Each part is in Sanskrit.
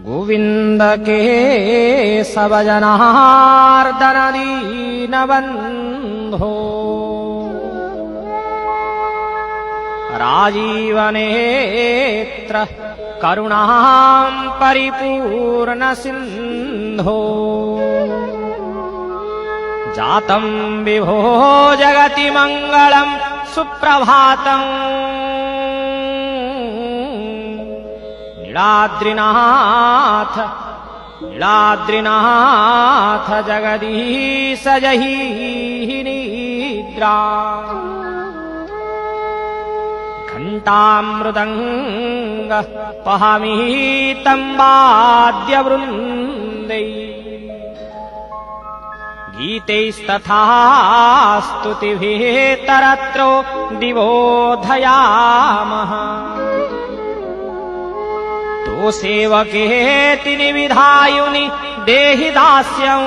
गोविंद केशव जनार्दन दीनबन्धो राजीवनेत्र करुणां परिपूर्ण सिन्धो जातं विभो जगति मंगलं सुप्रभातम् नीलाद्रिनाथ जगदीश जहि निद्रा घंटामृदंग पहमीतं वाद्यवृन्दै गीतैस्तथा स्तुतिभिः तरत्रो दिवोधयामः तो सेवकेति निविधायुनि देहि दास्यम्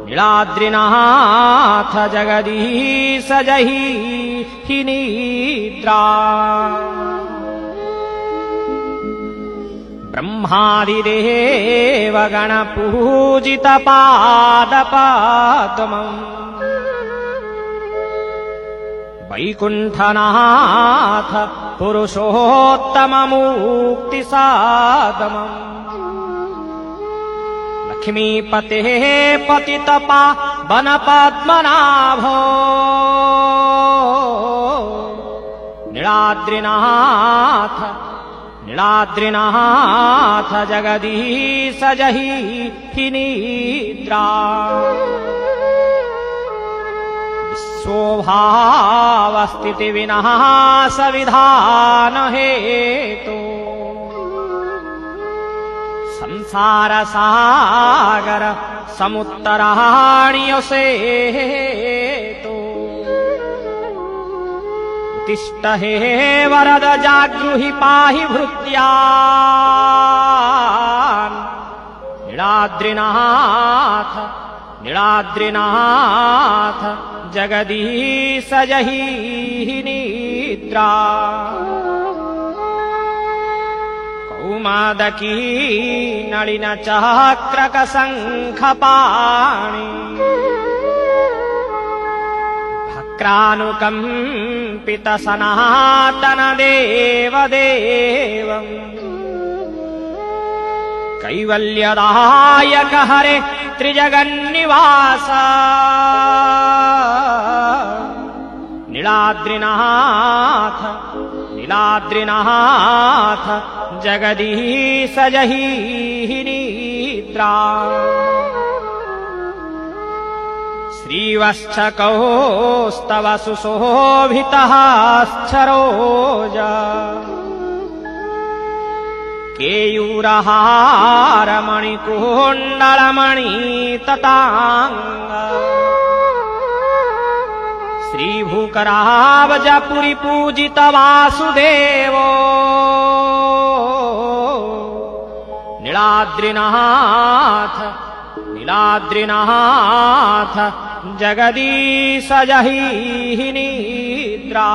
नीलाद्रिनाथ जगदीश जहि निद्रा ब्रह्मादिदेव गणपूजित पादपद्मम् वैकुण्ठनाथ पुरुषोत्तममुक्तिसाधनम् लक्ष्मीपते पतितपावनपद्मनाभो नीलाद्रिनाथ जगदीश जहि निद्रा स्वभावस्थिति विनाश विधान हेतु संसार सागर समुत्तराण्यसे हेतु उत्तिष्ठ हे वरद जागृहि पाहि भृत्यान् नीलाद्रिनाथ जगदीश जहि निद्रा कौमादकी नलिन चक्रक शंखपाणि भक्रानुकंपित सनातन देवदेवम् कैवल्यदायक हरे त्रिजगन्निवास नीलाद्रिनाथ जगदीश जहि निद्रा श्रीवत्सकौस्तव सुशोभितः स्थरोजा केयूरहारमणिकुण्डलमणितटाङ्ग श्रीभूकरावजपुरी पूजित वासुदेवो नीलाद्रिनाथ जगदीश जहि निद्रा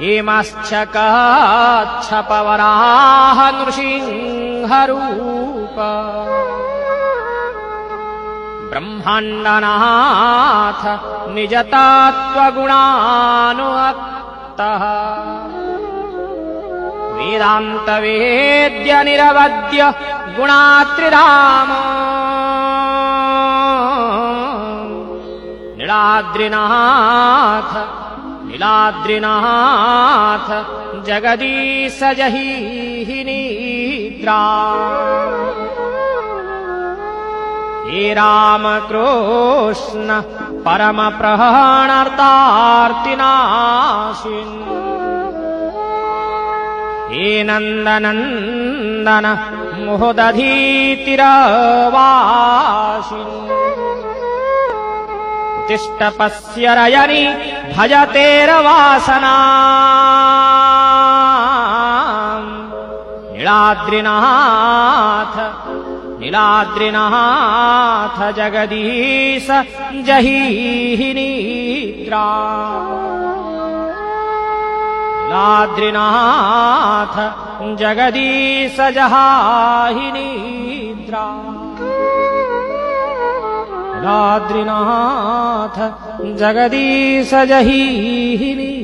हेमश्चकच्छपवराह नृसिंहरूप ब्रह्माण्डनाथ निजतत्त्वगुणानुक्तः वेदान्तवेद्य निरवद्य गुणात्रिराम नीलाद्रिनाथ जगदीश जहि निद्रा हे रामकृष्ण परम प्राणार्तार्तिनाशिन् हे नन्दनन्दन मोहदधीतिरवासिन् उत्तिष्ठ पश्य रजनी भजतेरवासना नीलाद्रिनाथ जगदीश जहि निद्रा निद्रा लाद्रिनाथ जगदीश जहाहि निद्रा लाद्रिनाथ जगदीश जही निद्रा